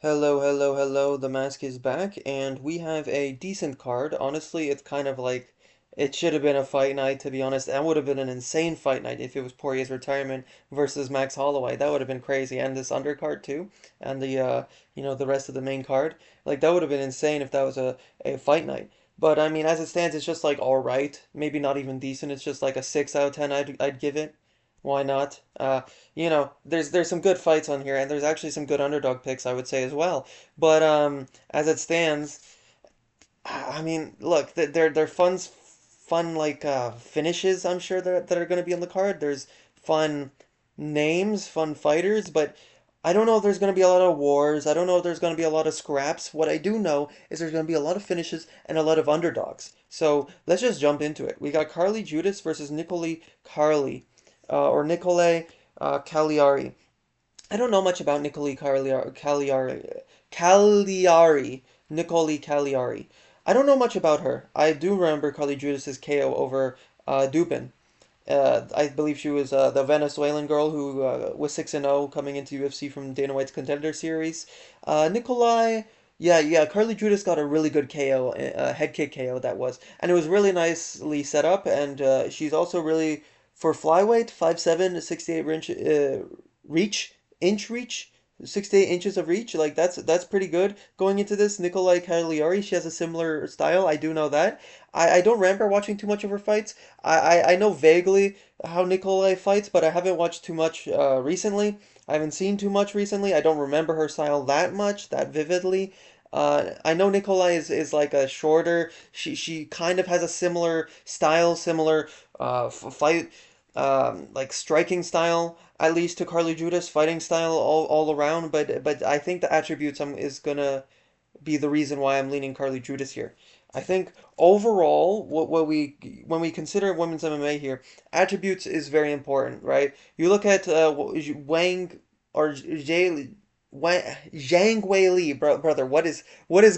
Hello, hello, hello. The mask is back, and we have a decent card. Honestly, it's kind of like it should have been a fight night, to be honest. That would have been an insane fight night if it was Poirier's retirement versus Max Holloway. That would have been crazy. And this undercard too, and the rest of the main card. Like that would have been insane if that was a fight night. But I mean, as it stands, it's just like all right. Maybe not even decent. It's just like a 6 out of 10 I'd give it. Why not? There's some good fights on here, and there's actually some good underdog picks, I would say as well. But as it stands, I mean, look, they're fun like finishes. I'm sure that are going to be on the card. There's fun names, fun fighters, but I don't know if there's going to be a lot of wars. I don't know if there's going to be a lot of scraps. What I do know is there's going to be a lot of finishes and a lot of underdogs. So let's just jump into it. We got Carly Judas versus Nicoli Carly or Nicole Cagliari. I don't know much about Nicole Cagliari. I don't know much about her. I do remember Carly Judas's KO over Dupin. I believe she was the Venezuelan girl who was 6-0 coming into UFC from Dana White's Contender Series. Nikolai, yeah, Carly Judas got a really good KO, head kick KO that was, and it was really nicely set up. And she's also really for flyweight, 5'7", 68 inch reach. 68 inches of reach, like that's pretty good going into this. Nikolai Cagliari, she has a similar style. I do know that. I don't remember watching too much of her fights. I know vaguely how Nikolai fights, but I haven't watched too much recently. I haven't seen too much recently. I don't remember her style that much, that vividly. I know Nikolai is like a shorter. She kind of has a similar style, similar fight like striking style, at least to Carly Judas, fighting style all around. But I think the attributes is gonna be the reason why I'm leaning Carly Judas here. I think overall, what we when we consider women's MMA here, attributes is very important, right? You look at Wang or Jay. Zhang Weili, brother, what is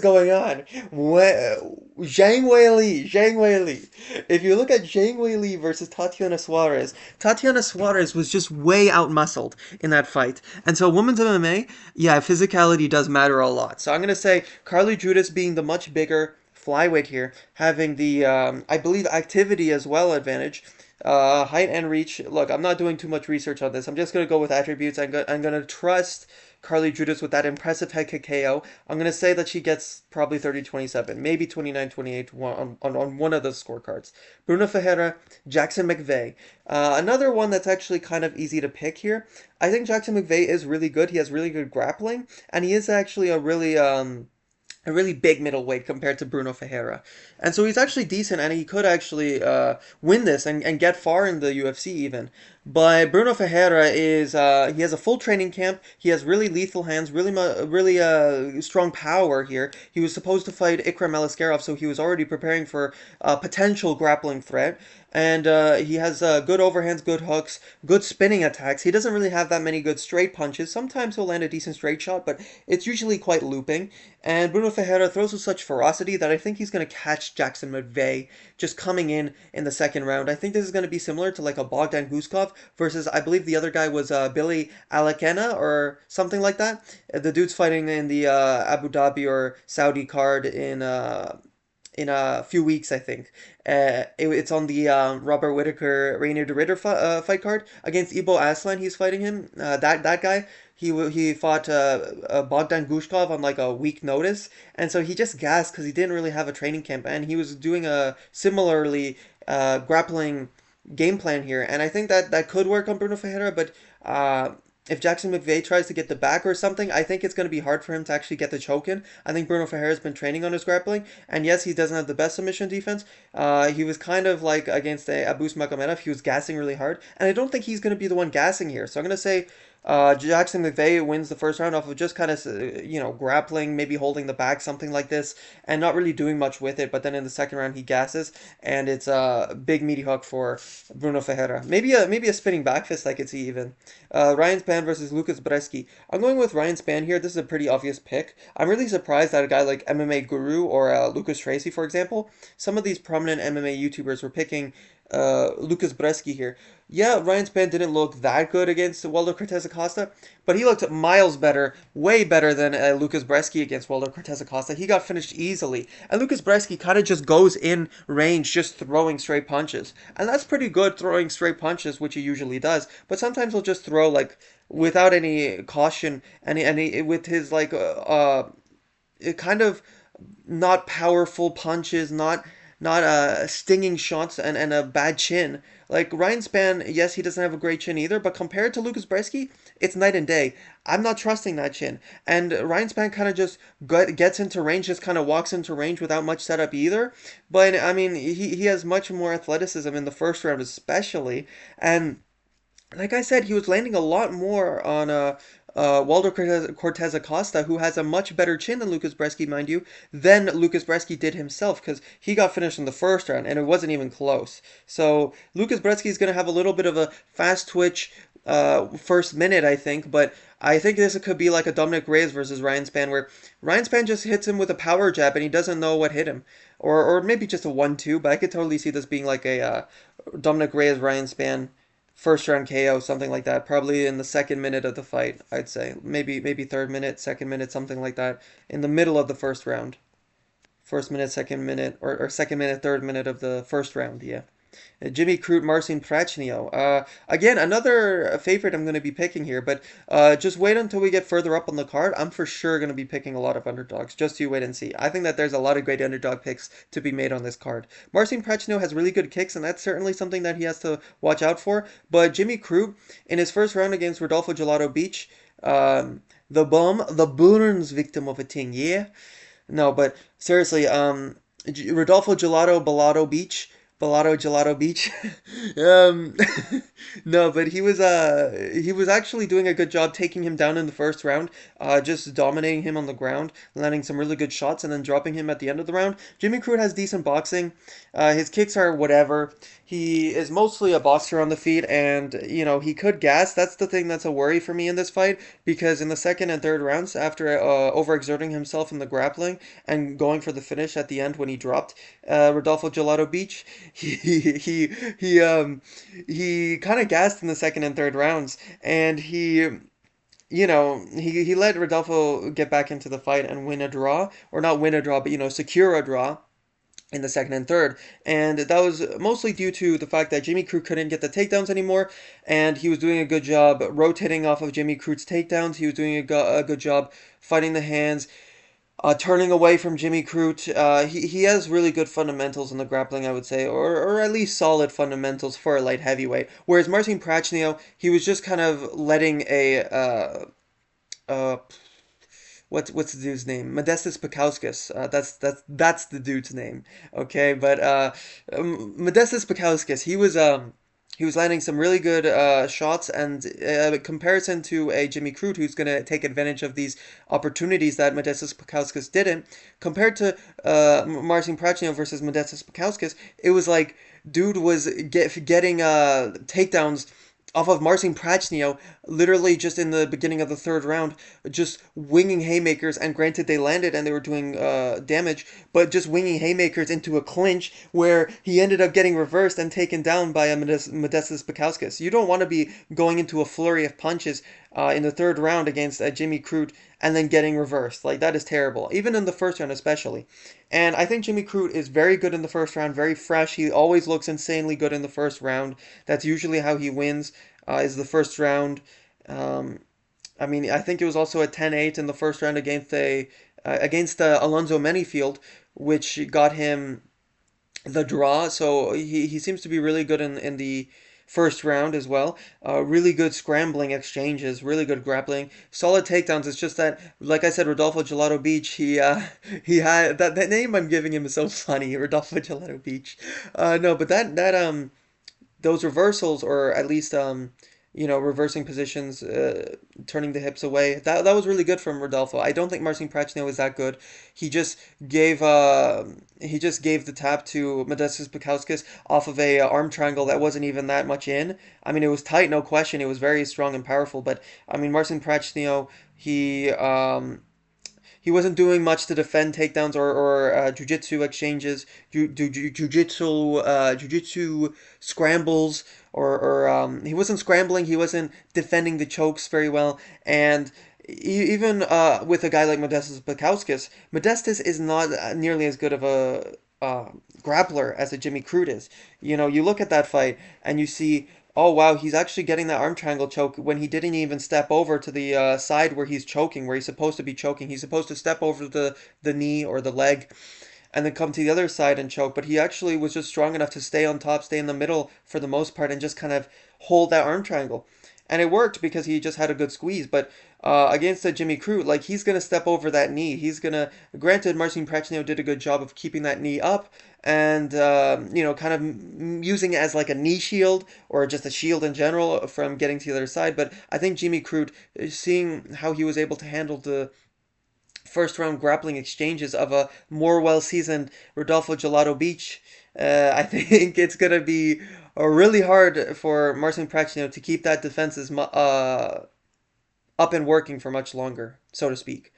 going on? Zhang Weili, Zhang Weili. If you look at Zhang Weili versus Tatiana Suarez, Tatiana Suarez was just way outmuscled in that fight. And so women's MMA, yeah, physicality does matter a lot. So I'm going to say Carly Judas being the much bigger flyweight here, having the, I believe, activity as well advantage. Height and reach. Look, I'm not doing too much research on this. I'm just going to go with attributes. I'm going to trust Carly Judas with that impressive head kick KO. I'm going to say that she gets probably 30-27, maybe 29-28 on one of those scorecards. Bruno Ferreira, Jackson McVeigh. Another one that's actually kind of easy to pick here. I think Jackson McVeigh is really good. He has really good grappling, and he is actually a really big middleweight compared to Bruno Ferreira. And so he's actually decent, and he could actually win this and get far in the UFC even. But Bruno Ferreira he has a full training camp. He has really lethal hands, really strong power here. He was supposed to fight Ikram Aliskerov, so he was already preparing for a potential grappling threat. And he has good overhands, good hooks, good spinning attacks. He doesn't really have that many good straight punches. Sometimes he'll land a decent straight shot, but it's usually quite looping. And Bruno Ferreira throws with such ferocity that I think he's going to catch Jackson McVeigh just coming in the second round. I think this is going to be similar to like a Bogdan Guskov versus, I believe the other guy was Billy Alakena or something like that. The dude's fighting in the Abu Dhabi or Saudi card in a few weeks, I think. It's on the Robert Whitaker Rainier de Ritter fight card against Ibo Aslan. He's fighting him. That guy. He fought Bogdan Gushkov on like a week notice, and so he just gassed because he didn't really have a training camp, and he was doing a similarly grappling game plan here, and I think that could work on Bruno Ferreira, but if Jackson McVeigh tries to get the back or something, I think it's going to be hard for him to actually get the choke in. I think Bruno Ferreira's been training on his grappling, and yes, he doesn't have the best submission defense. He was kind of like against Abus Magomedov, he was gassing really hard, and I don't think he's going to be the one gassing here. So I'm going to say Jackson McVeigh wins the first round off of just kind of, grappling, maybe holding the back, something like this, and not really doing much with it. But then in the second round, he gasses, and it's a big meaty hook for Bruno Ferreira. Maybe a spinning back fist I could see even. Ryan Spann versus Lucas Bresky. I'm going with Ryan Spann here. This is a pretty obvious pick. I'm really surprised that a guy like MMA Guru or Lucas Tracy, for example, some of these prominent MMA YouTubers were picking Lucas Bresky here. Yeah, Ryan Spann didn't look that good against Waldo Cortez Acosta, but he looked miles better, way better than Lucas Bresky against Waldo Cortez Acosta. He got finished easily, and Lucas Bresky kind of just goes in range, just throwing straight punches, and that's pretty good throwing straight punches, which he usually does. But sometimes he'll just throw like without any caution, and with his like it kind of not powerful punches, not stinging shots and a bad chin. Like Ryan Spann, yes, he doesn't have a great chin either, but compared to Lucas Bresky, it's night and day. I'm not trusting that chin. And Ryan Spann kind of just gets into range, just kind of walks into range without much setup either. But I mean, he has much more athleticism in the first round, especially. And like I said, he was landing a lot more on Waldo Cortez Acosta, who has a much better chin than Lucas Bresky, mind you, than Lucas Bresky did himself, because he got finished in the first round, and it wasn't even close. So Lucas Bresky is going to have a little bit of a fast twitch first minute, I think, but I think this could be like a Dominic Reyes versus Ryan Spann, where Ryan Spann just hits him with a power jab, and he doesn't know what hit him. Or maybe just a 1-2, but I could totally see this being like a Dominic Reyes, Ryan Spann first round KO, something like that. Probably in the second minute of the fight, I'd say. Maybe third minute, second minute, something like that. In the middle of the first round. First minute, second minute, or second minute, third minute of the first round, yeah. Jimmy Crute, Marcin Prachnio. Again, another favorite I'm going to be picking here, but just wait until we get further up on the card. I'm for sure going to be picking a lot of underdogs. Just you wait and see. I think that there's a lot of great underdog picks to be made on this card. Marcin Prachnio has really good kicks, and that's certainly something that he has to watch out for. But Jimmy Crute, in his first round against Rodolfo Gelato Beach, the bum, the Burns victim of a thing, yeah? No, but seriously, Rodolfo Gelato Bellado Beach. Bellado Gelato Beach. um, no, but he was actually doing a good job taking him down in the first round, just dominating him on the ground, landing some really good shots, and then dropping him at the end of the round. Jimmy Crute has decent boxing. His kicks are whatever. He is mostly a boxer on the feet, and he could gas. That's the thing that's a worry for me in this fight, because in the second and third rounds, after overexerting himself in the grappling and going for the finish at the end when he dropped Rodolfo Gelato Beach, he he he um he kind of gassed in the second and third rounds, and he let Rodolfo get back into the fight and win a draw, or not win a draw, but secure a draw in the second and third. And that was mostly due to the fact that Jimmy Crute couldn't get the takedowns anymore, and he was doing a good job rotating off of Jimmy Crute's takedowns. He was doing a good job fighting the hands, turning away from Jimmy Crute. He has really good fundamentals in the grappling, I would say, or at least solid fundamentals for a light heavyweight. Whereas Marcin Prachnio, he was just kind of letting uh, what's the dude's name? Modestas Pakauskas. That's the dude's name. Okay, but Modestas Pakauskas, he was landing some really good shots, and comparison to a Jimmy Crute who's going to take advantage of these opportunities that Modestas Pakauskas didn't, compared to Marcin Prachnio versus Modestas Pakauskas, it was like dude was getting takedowns off of Marcin Prachnio, literally just in the beginning of the third round, just winging haymakers, and granted they landed and they were doing damage, but just winging haymakers into a clinch where he ended up getting reversed and taken down by a Modestas Pakauskas. You don't want to be going into a flurry of punches in the third round against Jimmy Crute and then getting reversed. Like, that is terrible, even in the first round especially. And I think Jimmy Crute is very good in the first round, very fresh. He always looks insanely good in the first round. That's usually how he wins, is the first round. Um, I mean, I think it was also a 10-8 in the first round against Alonzo Menifield, which got him the draw. So he seems to be really good in the first round as well. Really good scrambling exchanges, really good grappling, solid takedowns. It's just that, like I said, Rodolfo Gelato Beach, he had that name I'm giving him is so funny, Rodolfo Gelato Beach. No, but that those reversals, or at least reversing positions, turning the hips away. That was really good from Rodolfo. I don't think Marcin Prachnio was that good. He just gave the tap to Modestas Pakauskas off of a arm triangle that wasn't even that much in. I mean, it was tight, no question. It was very strong and powerful. But I mean, Marcin Prachnio, he wasn't doing much to defend takedowns or jujitsu exchanges, jujitsu scrambles, or he wasn't scrambling. He wasn't defending the chokes very well, and even with a guy like Modestas Bukauskas, Modestas is not nearly as good of a grappler as a Jimmy Crute is. You know, you look at that fight and you see, oh wow, he's actually getting that arm triangle choke when he didn't even step over to the side where he's choking, where he's supposed to be choking. He's supposed to step over the knee or the leg and then come to the other side and choke. But he actually was just strong enough to stay on top, stay in the middle for the most part, and just kind of hold that arm triangle. And it worked because he just had a good squeeze. But against the Jimmy Crute, like he's gonna step over that knee. He's gonna. Granted, Marcin Prachnio did a good job of keeping that knee up and you know, kind of using it as like a knee shield or just a shield in general from getting to the other side. But I think Jimmy Crute, seeing how he was able to handle the first round grappling exchanges of a more well seasoned Rodolfo Gelato Beach, I think it's going to be really hard for Marcin Prachnio to keep that defenses up and working for much longer, so to speak.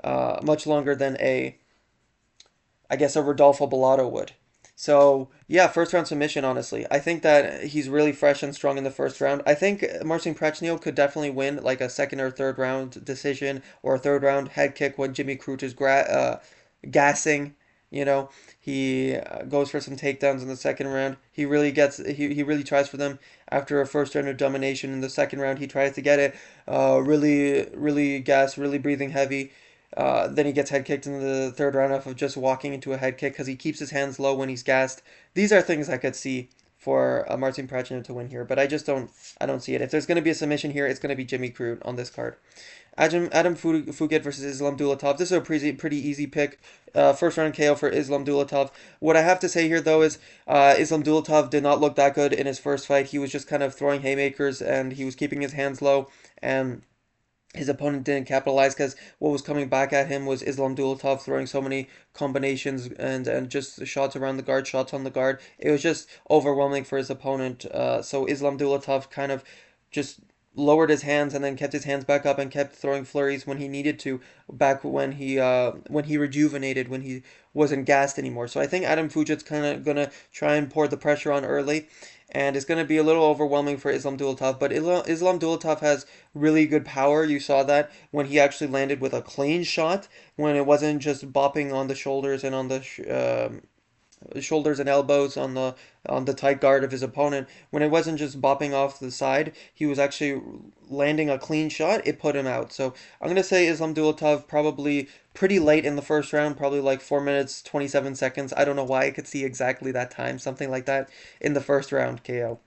Much longer than I guess, a Rodolfo Bellato would. So yeah, first round submission. Honestly, I think that he's really fresh and strong in the first round. I think Marcin Prachnio could definitely win like a second or third round decision or a third round head kick when Jimmy Crute is gassing. You know, he goes for some takedowns in the second round. He really tries for them after a first round of domination. In the second round, he tries to get it. Really gas, really breathing heavy. Then he gets head kicked in the third round off of just walking into a head kick because he keeps his hands low when he's gassed. These are things I could see for Marcin Prachnio to win here, but I don't see it. If there's going to be a submission here, it's going to be Jimmy Crute on this card. Adam Fugitt versus Islam Dulatov. This is a pretty easy pick. First round KO for Islam Dulatov. What I have to say here, though, is Islam Dulatov did not look that good in his first fight. He was just kind of throwing haymakers and he was keeping his hands low, and his opponent didn't capitalize because what was coming back at him was Islam Dulatov throwing so many combinations and just shots around the guard, shots on the guard. It was just overwhelming for his opponent. So Islam Dulatov kind of just lowered his hands and then kept his hands back up and kept throwing flurries when he needed to, back when he rejuvenated, when he wasn't gassed anymore. So I think Adam Fujit's kind of gonna try and pour the pressure on early, and it's going to be a little overwhelming for Islam Dulatov. But Islam Dulatov has really good power. You saw that when he actually landed with a clean shot, when it wasn't just bopping on the shoulders and on the shoulders and elbows on the tight guard of his opponent. When it wasn't just bopping off the side, he was actually landing a clean shot. It put him out. So I'm gonna say Islam Dulatov probably pretty late in the first round, probably like 4 minutes 27 seconds. I don't know why I could see exactly that time, something like that in the first round KO.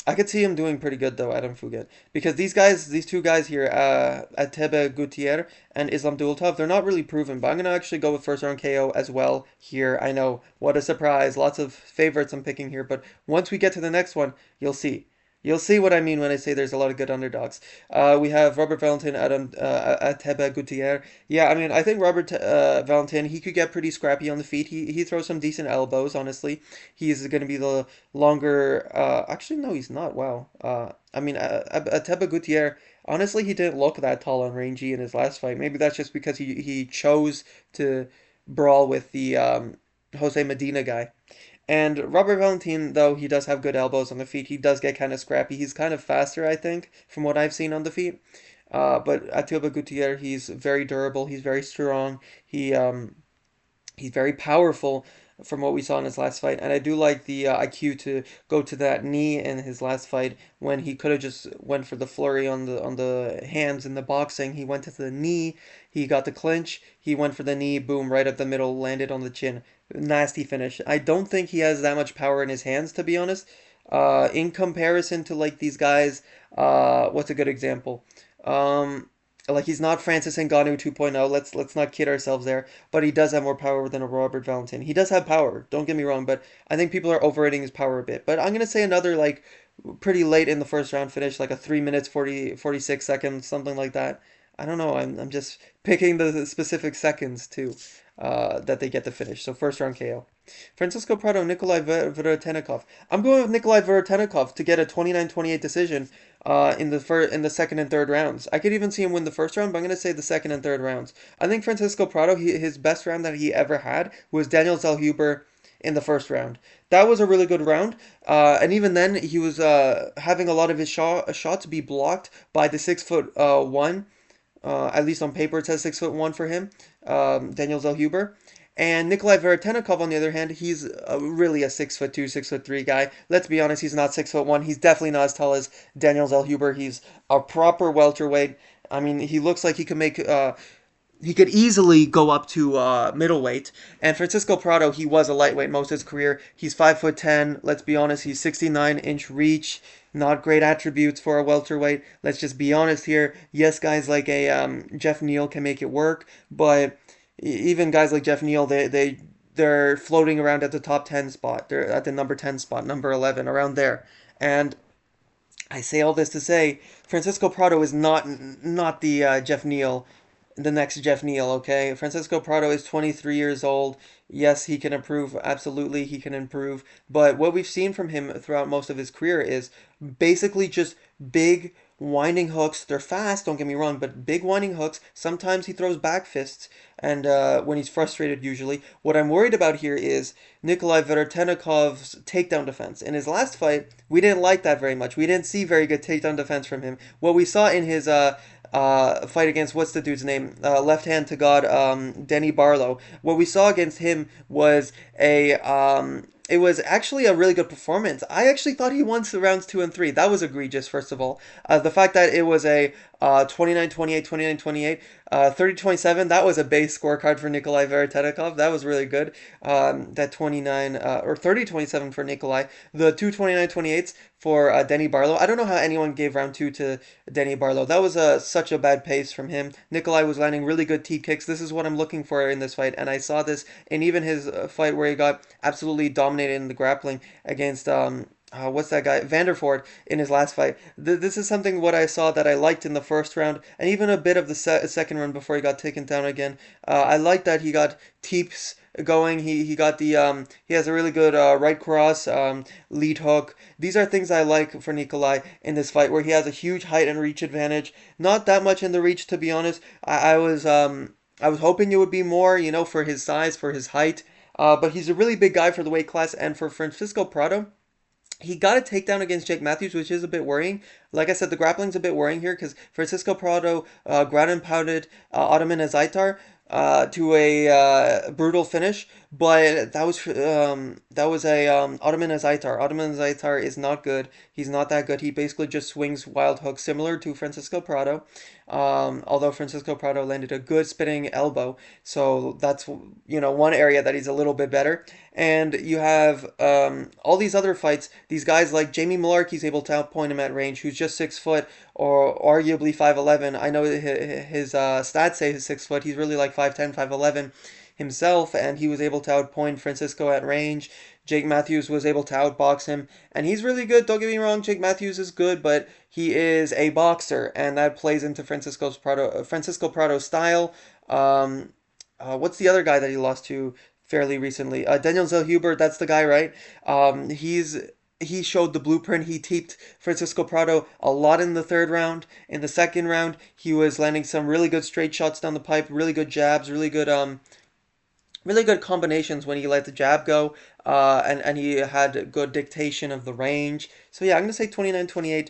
I could see him doing pretty good though, Adam Fugit, because these two guys here, Atebe Gutierrez and Islam Dulatov, they're not really proven. But I'm gonna actually go with first round KO as well here. I know, what a surprise! Lots of favorites I'm picking here, but once we get to the next one, you'll see. You'll see what I mean when I say there's a lot of good underdogs. We have Robert Valentin, Atebe Gutierrez. Yeah, I mean, I think Robert Valentin, he could get pretty scrappy on the feet. He throws some decent elbows, honestly. He's going to be the longer. Actually, no, he's not. Wow. I mean, Atebe Gutierrez, honestly, he didn't look that tall and rangy in his last fight. Maybe that's just because he chose to brawl with the Jose Medina guy. And Robert Valentin, though he does have good elbows on the feet, he does get kind of scrappy. He's kind of faster, I think, from what I've seen on the feet. But Atiba Gutierrez, he's very durable. He's very strong. He's very powerful from what we saw in his last fight. And I do like the IQ to go to that knee in his last fight when he could have just went for the flurry on the hands in the boxing. He went to the knee. He got the clinch. He went for the knee. Boom, right up the middle, landed on the chin. Nasty finish. I don't think he has that much power in his hands, to be honest. In comparison to like these guys, what's a good example? Um, like he's not Francis Ngannou 2.0. Let's not kid ourselves there. But he does have more power than a Robert Valentin. He does have power. Don't get me wrong, but I think people are overrating his power a bit. But I'm gonna say another like pretty late in the first round finish, like a 3 minutes 46 seconds, something like that. I don't know. I'm just picking the specific seconds too that they get the finish. So first round KO. Francisco Prado, Nikolai Verotenikov. I'm going with Nikolai Verotenikov to get a 29-28 decision in the second and third rounds. I could even see him win the first round, but I'm going to say the second and third rounds. I think Francisco Prado, his best round that he ever had was Daniel Zellhuber in the first round. That was a really good round, and even then he was having a lot of his shots be blocked by the 6 foot one. At least on paper, it says 6 foot one for him, Daniel Zellhuber. And Nikolai Veretennikov, on the other hand, he's really a 6 foot two, 6 foot three guy. Let's be honest, he's not 6 foot one. He's definitely not as tall as Daniel Zellhuber. He's a proper welterweight. I mean, he looks like he could easily go up to middleweight. And Francisco Prado, he was a lightweight most of his career. He's 5'10". Let's be honest, he's 69-inch reach. Not great attributes for a welterweight. Let's just be honest here. Yes, guys like a Jeff Neal can make it work, but even guys like Jeff Neal, they're floating around at the top 10 spot. They're at the number 10 spot, number 11, around there. And I say all this to say, Francisco Prado is not the Jeff Neal, the next Jeff Neal. Okay, Francisco Prado is 23 years old. Yes, he can improve. Absolutely, he can improve. But what we've seen from him throughout most of his career is basically just big winding hooks. They're fast, don't get me wrong, but big winding hooks. Sometimes he throws back fists, and when he's frustrated, usually. What I'm worried about here is Nikolai Veretennikov's takedown defense. In his last fight, we didn't like that very much. We didn't see very good takedown defense from him. What we saw in his fight against what's the dude's name? Left hand to God, Denny Barlow. What we saw against him was it was actually a really good performance. I actually thought he won rounds two and three. That was egregious, first of all. The fact that it was a 29-28, 29-28, 30-27, that was a base scorecard for Nikolai Veretennikov. That was really good. That 29 or 30-27 for Nikolai. The two 29-28s for Denny Barlow. I don't know how anyone gave round two to Denny Barlow. That was such a bad pace from him. Nikolai was landing really good teep kicks. This is what I'm looking for in this fight, and I saw this in even his fight where he got absolutely dominated in the grappling against what's that guy Vanderford in his last fight. This is something what I saw that I liked in the first round, and even a bit of the second round before he got taken down again. I liked that he got teeps going. He got he has a really good right cross, lead hook. These are things I like for Nikolai in this fight, where he has a huge height and reach advantage. Not that much in the reach, to be honest. I was hoping it would be more, for his size, for his height. But he's a really big guy for the weight class, and for Francisco Prado, he got a takedown against Jake Matthews, which is a bit worrying. Like I said, the grappling's a bit worrying here because Francisco Prado ground and pounded Ottoman Azaitar to a brutal finish, but that was a Ottoman Azaitar. Ottoman Azaitar is not good. He's not that good. He basically just swings wild hooks, similar to Francisco Prado. Although Francisco Prado landed a good spinning elbow, so that's one area that he's a little bit better. And you have all these other fights. These guys like Jamie Malarkey's able to outpoint him at range, who's just 6 foot or arguably 5'11". I know his stats say he's 6 foot. He's really like 5'10", 5'11" himself, and he was able to outpoint Francisco at range. Jake Matthews was able to outbox him, and he's really good. Don't get me wrong, Jake Matthews is good, but he is a boxer, and that plays into Francisco Prado's style. What's the other guy that he lost to fairly recently? Daniel Zellhuber, that's the guy, right? He showed the blueprint. He teeped Francisco Prado a lot in the third round. In the second round, he was landing some really good straight shots down the pipe, really good jabs, really good combinations when he let the jab go, and he had good dictation of the range. So yeah, I'm gonna say 29-28,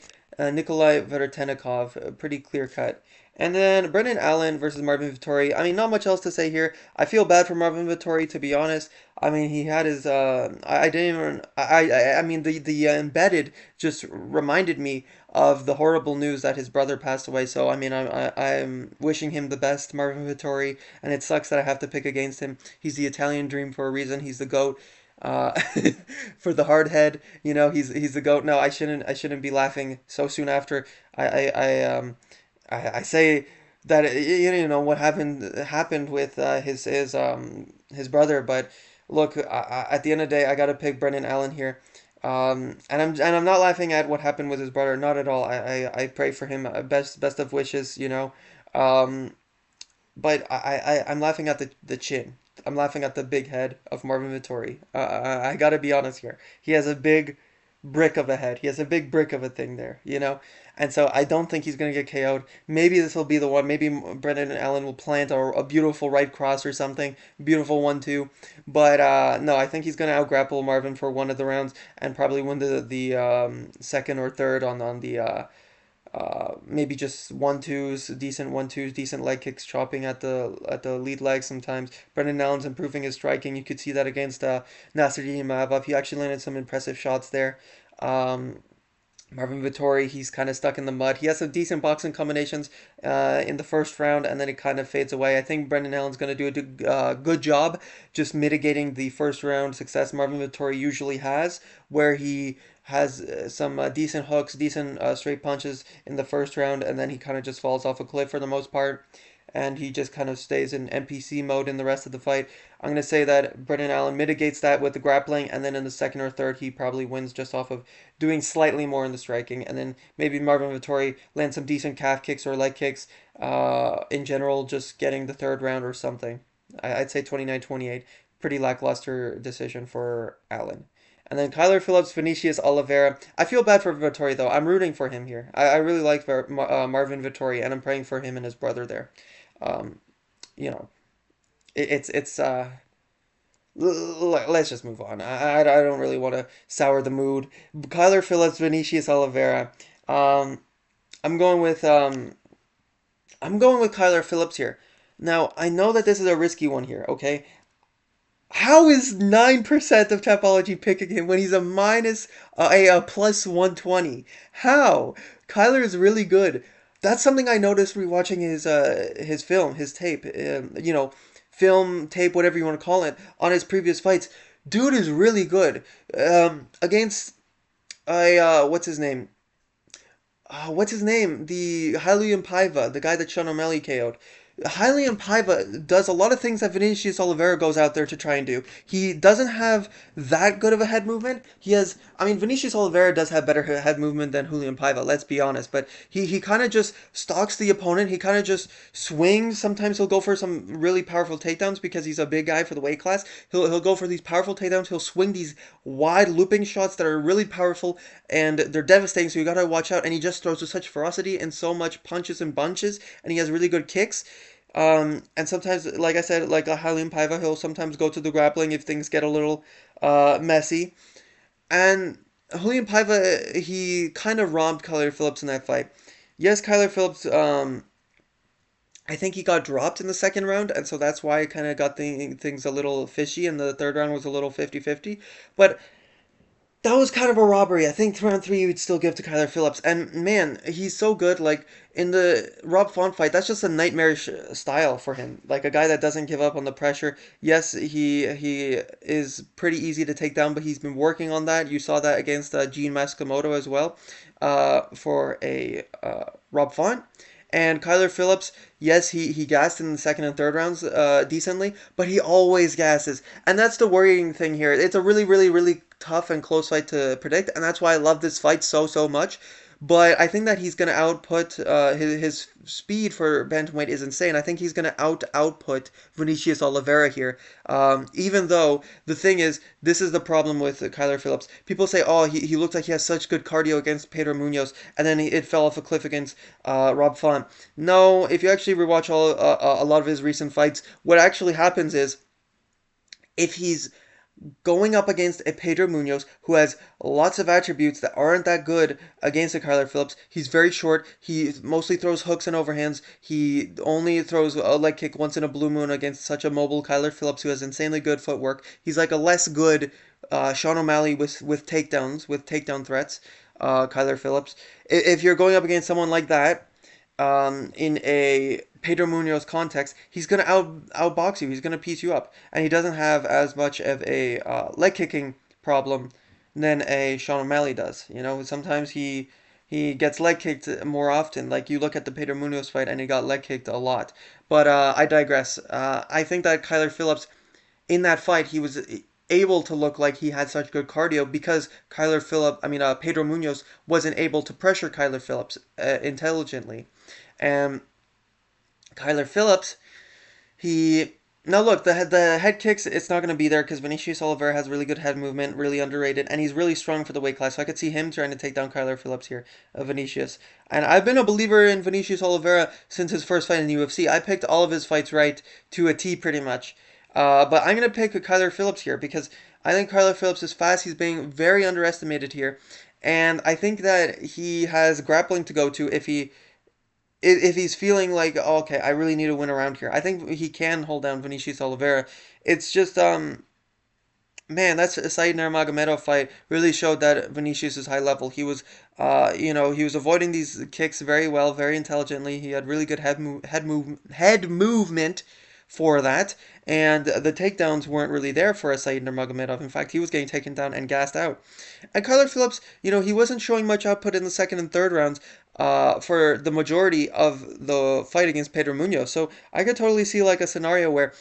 Nikolai Veretennikov, pretty clear cut. And then Brendan Allen versus Marvin Vittori. I mean, not much else to say here. I feel bad for Marvin Vittori, to be honest. I mean, he had his. I didn't even. I mean, the embedded just reminded me of the horrible news that his brother passed away. So I mean, I'm wishing him the best, Marvin Vittori, and it sucks that I have to pick against him. He's the Italian dream for a reason. He's the goat. Uh, for the hard head, he's the goat. No, I shouldn't be laughing so soon after. I say that what happened with his brother, but look, at the end of the day, I gotta pick Brendan Allen here, and I'm not laughing at what happened with his brother, not at all. I pray for him, best of wishes, um, but I'm laughing at the chin. I'm laughing at the big head of Marvin Vittori. I gotta be honest here. He has a big brick of a head. He has a big brick of a thing there, you know? And so I don't think he's going to get KO'd. Maybe this will be the one. Maybe Brendan Allen will plant a beautiful right cross or something. Beautiful 1-2. But no, I think he's going to out-grapple Marvin for one of the rounds and probably win the second or third on the maybe just 1-2s, decent 1-2s, decent leg kicks, chopping at the lead leg sometimes. Brendan Allen's improving his striking. You could see that against Nasruddin Imavov. He actually landed some impressive shots there. Um, Marvin Vittori, he's kind of stuck in the mud. He has some decent boxing combinations in the first round, and then it kind of fades away. I think Brendan Allen's going to do a good job just mitigating the first round success Marvin Vittori usually has, where he has some decent hooks, decent straight punches in the first round, and then he kind of just falls off a cliff for the most part, and he just kind of stays in NPC mode in the rest of the fight. I'm going to say that Brendan Allen mitigates that with the grappling, and then in the second or third, he probably wins just off of doing slightly more in the striking, and then maybe Marvin Vittori lands some decent calf kicks or leg kicks. In general, just getting the third round or something. I'd say 29-28. Pretty lackluster decision for Allen. And then Kyler Phillips, Vinicius Oliveira. I feel bad for Vittori though. I'm rooting for him here. I really like Marvin Vittori, and I'm praying for him and his brother there. Um, you know, it's let's just move on. I don't really want to sour the mood. Kyler Phillips, Vinicius Oliveira. Um, I'm going with um, I'm going with Kyler Phillips here. Now I know that this is a risky one here. Okay, how is 9% of Tapology picking him when he's a minus a plus 120? How? Kyler is really good. That's something I noticed rewatching his film, his tape, film, tape, whatever you want to call it, on his previous fights. Dude is really good. Against what's his name? What's his name? The Hylian Paiva, the guy that Sean O'Malley KO'd. Hylian Paiva does a lot of things that Vinicius Oliveira goes out there to try and do. He doesn't have that good of a head movement. I mean, Vinicius Oliveira does have better head movement than Julian Paiva, let's be honest, but he kind of just stalks the opponent. He kind of just swings. Sometimes he'll go for some really powerful takedowns because he's a big guy for the weight class. He'll go for these powerful takedowns. He'll swing these wide looping shots that are really powerful and they're devastating, so you gotta watch out. And he just throws with such ferocity and so much punches and bunches, and he has really good kicks. And sometimes, like I said, like a Halim Paiva, he'll sometimes go to the grappling if things get a little messy. And Julian Paiva, he kind of robbed Kyler Phillips in that fight. Yes, Kyler Phillips, I think he got dropped in the second round, and so that's why it kind of got things a little fishy, and the third round was a little 50-50. But that was kind of a robbery. I think round three you would still give to Kyler Phillips. And man, he's so good. Like in the Rob Font fight, that's just a nightmarish style for him. Like a guy that doesn't give up on the pressure. Yes, he is pretty easy to take down, but he's been working on that. You saw that against Gene Masakamoto as well for a Rob Font. And Kyler Phillips, yes, he gassed in the second and third rounds decently, but he always gasses. And that's the worrying thing here. It's a really, really, really tough and close fight to predict, and that's why I love this fight so, so much. But I think that he's going to output his speed for bantamweight is insane. I think he's going to output Vinicius Oliveira here. Even though the thing is, this is the problem with Kyler Phillips. People say, oh, he looked like he has such good cardio against Pedro Munoz, and then it fell off a cliff against Rob Font. No, if you actually rewatch a lot of his recent fights, what actually happens is if he's going up against a Pedro Munoz who has lots of attributes that aren't that good against a Kyler Phillips. He's very short. He mostly throws hooks and overhands. He only throws a leg kick once in a blue moon against such a mobile Kyler Phillips who has insanely good footwork. He's like a less good Sean O'Malley with takedowns, with takedown threats, Kyler Phillips. If you're going up against someone like that, in a Pedro Munoz context, he's going to outbox you. He's going to piece you up. And he doesn't have as much of a leg kicking problem than a Sean O'Malley does. You know, sometimes he gets leg kicked more often. Like you look at the Pedro Munoz fight and he got leg kicked a lot. But I digress. I think that Kyler Phillips, in that fight, he was able to look like he had such good cardio because Pedro Munoz wasn't able to pressure Kyler Phillips intelligently. And Kyler Phillips, he Now look, the head kicks, it's not going to be there because Vinicius Oliveira has really good head movement, really underrated, and he's really strong for the weight class. So I could see him trying to take down Kyler Phillips here, Vinicius. And I've been a believer in Vinicius Oliveira since his first fight in the UFC. I picked all of his fights right to a T pretty much. But I'm going to pick Kyler Phillips here because I think Kyler Phillips is fast. He's being very underestimated here. And I think that he has grappling to go to if he's feeling like, oh, okay, I really need to win around here. I think he can hold down Vinicius Oliveira. It's just man, that's a Said Nurmagomedov fight really showed that Vinicius is high level. He was he was avoiding these kicks very well, very intelligently. He had really good head movement for that, and the takedowns weren't really there for a Said Nurmagomedov. In fact, he was getting taken down and gassed out. And Kyler Phillips, he wasn't showing much output in the second and third rounds for the majority of the fight against Pedro Munoz. So I could totally see like a scenario where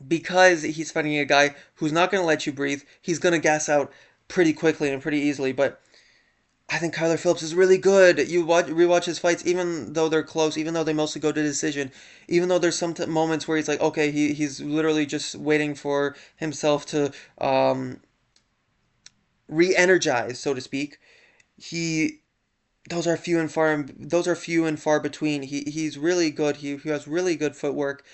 because he's fighting a guy who's not going to let you breathe, he's going to gas out pretty quickly and pretty easily. But I think Kyler Phillips is really good. You rewatch his fights, even though they're close, even though they mostly go to decision, even though there's some moments where he's like, okay, he's literally just waiting for himself to re-energize, so to speak. He those are few and far between. He's really good. He has really good footwork.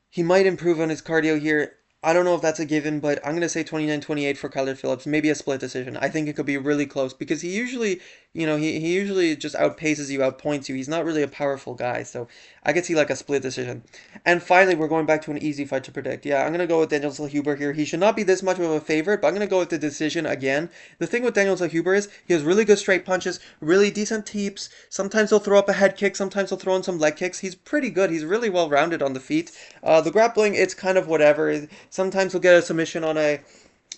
He might improve on his cardio here. I don't know if that's a given, but I'm going to say 29-28 for Kyler Phillips. Maybe a split decision. I think it could be really close because he usually, he usually just outpaces you, outpoints you. He's not really a powerful guy, so I could see like a split decision. And finally, we're going back to an easy fight to predict. Yeah, I'm going to go with Daniel Huber here. He should not be this much of a favorite, but I'm going to go with the decision again. The thing with Daniel Huber is he has really good straight punches, really decent teeps. Sometimes he'll throw up a head kick, sometimes he'll throw in some leg kicks. He's pretty good. He's really well rounded on the feet. The grappling, it's kind of whatever. Sometimes he'll get a submission on a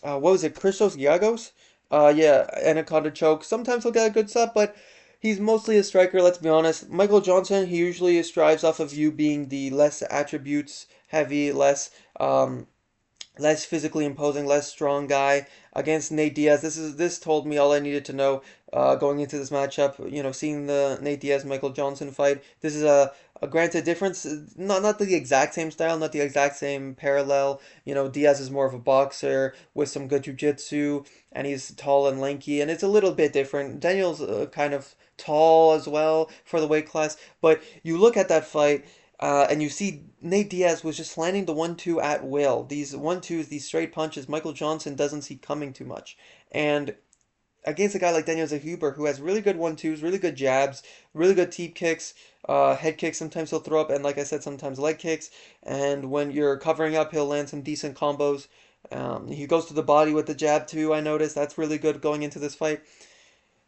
what was it, Christos Giagos? Yeah, anaconda choke. Sometimes he'll get a good sub, but he's mostly a striker. Let's be honest. Michael Johnson, he usually strives off of you being the less attributes heavy, less physically imposing, less strong guy against Nate Diaz. This told me all I needed to know going into this matchup. Seeing the Nate Diaz Michael Johnson fight. This is a granted difference, not the exact same style, not the exact same parallel. Diaz is more of a boxer with some good jiu-jitsu, and he's tall and lanky, and it's a little bit different. Daniel's kind of tall as well for the weight class, but you look at that fight. And you see Nate Diaz was just landing the 1-2 at will. These 1-2s, these straight punches, Michael Johnson doesn't see coming too much. And against a guy like Daniel Zahuber, who has really good 1-2s, really good jabs, really good teep kicks, head kicks, sometimes he'll throw up, and like I said, sometimes leg kicks. And when you're covering up, he'll land some decent combos. He goes to the body with the jab too, I noticed. That's really good going into this fight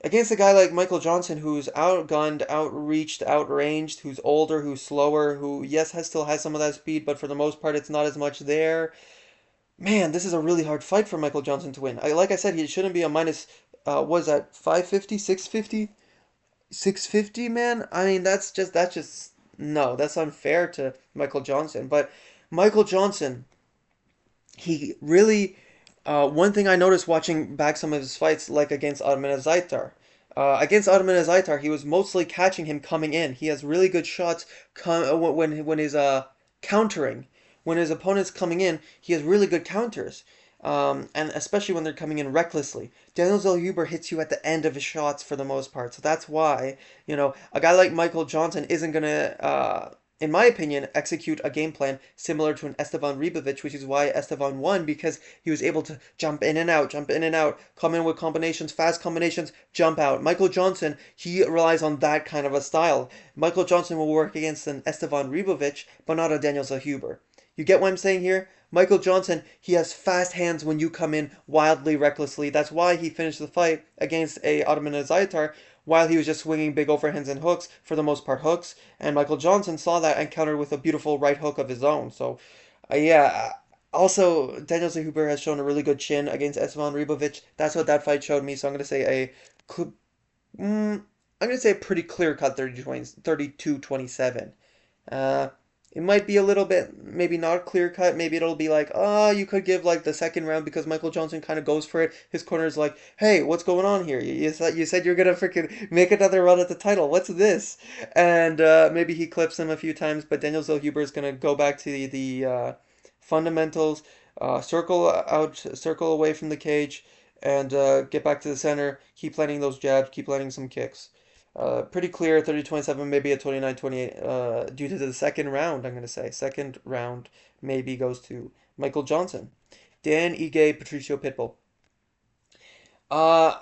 against a guy like Michael Johnson, who's outgunned, outreached, outranged, who's older, who's slower, who yes still has some of that speed, but for the most part it's not as much there. Man, this is a really hard fight for Michael Johnson to win. Like I said, he shouldn't be a minus. Was that 550, 650, 650? Man, I mean that's just no, that's unfair to Michael Johnson. But Michael Johnson, he really one thing I noticed watching back some of his fights, like against Adman Azaitar, he was mostly catching him coming in. He has really good shots when he's countering. When his opponent's coming in, he has really good counters. And especially when they're coming in recklessly. Daniel Zellhuber hits you at the end of his shots for the most part. So that's why, a guy like Michael Johnson isn't going to, in my opinion, execute a game plan similar to an Esteban Ribovic, which is why Esteban won, because he was able to jump in and out, come in with combinations, fast combinations, jump out. Michael Johnson, he relies on that kind of a style. Michael Johnson will work against an Esteban Ribovic, but not a Daniel Zellhuber. You get what I'm saying here? Michael Johnson, he has fast hands when you come in wildly, recklessly. That's why he finished the fight against a Ottoman Zaitar while he was just swinging big overhands and hooks, for the most part hooks. And Michael Johnson saw that and countered with a beautiful right hook of his own. So, yeah. Also, Daniel Zellhuber has shown a really good chin against Esteban Ribovic. That's what that fight showed me. So I'm gonna say I'm gonna say a pretty clear cut 32-27. Uh, in might be a little bit, maybe not clear cut. Maybe it'll be like, oh, you could give like the second round because Michael Johnson kind of goes for it. His corner's like, hey, what's going on here? You said you're gonna freaking make another run at the title. What's this? And maybe he clips him a few times, but Daniel Zellhuber is gonna go back to the fundamentals, circle out, circle away from the cage, and get back to the center. Keep landing those jabs. Keep landing some kicks. Pretty clear, 30-27, maybe a 29-28, due to the second round, I'm going to say. Second round maybe goes to Michael Johnson. Dan Ige, Patricio Pitbull. Uh,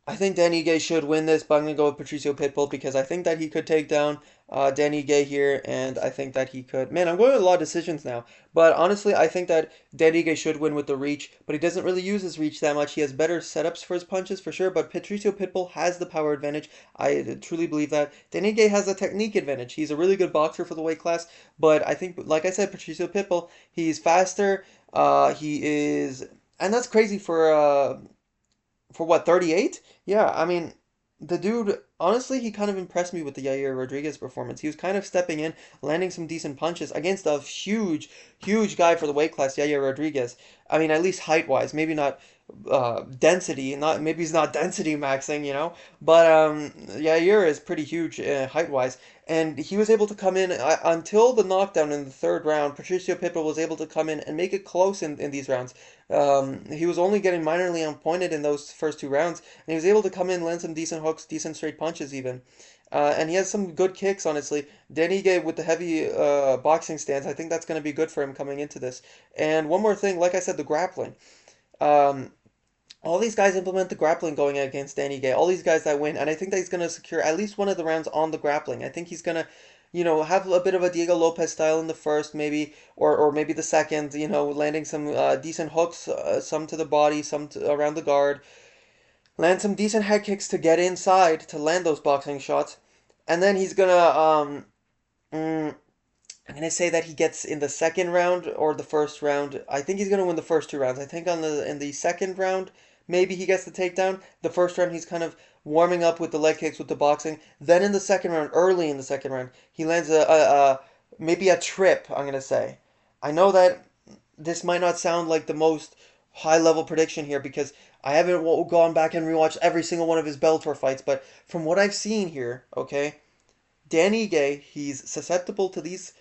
I think Dan Ige should win this, but I'm going to go with Patricio Pitbull because I think that he could take down Dan Ige here, and I think that he could. Man, I'm going with a lot of decisions now, but honestly, I think that Dan Ige should win with the reach, but he doesn't really use his reach that much. He has better setups for his punches for sure, but Patricio Pitbull has the power advantage. I truly believe that. Dan Ige has a technique advantage. He's a really good boxer for the weight class, but I think, like I said, Patricio Pitbull, he's faster. He is, and that's crazy for what, 38? Yeah, I mean, the dude, honestly, he kind of impressed me with the Yair Rodriguez performance. He was kind of stepping in, landing some decent punches against a huge, huge guy for the weight class, Yair Rodriguez. I mean, at least height-wise, maybe not density, not maybe he's not density maxing, but Yair is pretty huge height-wise, and he was able to come in until the knockdown in the third round. Patricio Pitbull was able to come in and make it close in these rounds. He was only getting minorly unpointed in those first two rounds, and he was able to come in, land some decent hooks, decent straight punches even. And he has some good kicks, honestly. Dan Ige with the heavy boxing stance, I think that's going to be good for him coming into this. And one more thing, like I said, the grappling. Um, all these guys implement the grappling going against Danny Gay. All these guys that win, and I think that he's going to secure at least one of the rounds on the grappling. I think he's going to, have a bit of a Diego Lopez style in the first, maybe, or maybe the second. Landing some decent hooks, some to the body, around the guard. Land some decent head kicks to get inside to land those boxing shots, and then he's gonna mm, I'm gonna say that he gets in the second round or the first round. I think he's gonna win the first two rounds. I think in the second round, maybe he gets the takedown. The first round, he's kind of warming up with the leg kicks with the boxing. Then in the second round, early in the second round, he lands maybe a trip. I'm gonna say. I know that this might not sound like the most high level prediction here because I haven't gone back and rewatched every single one of his Bellator fights, but from what I've seen here, okay, Dan Ige, he's susceptible to these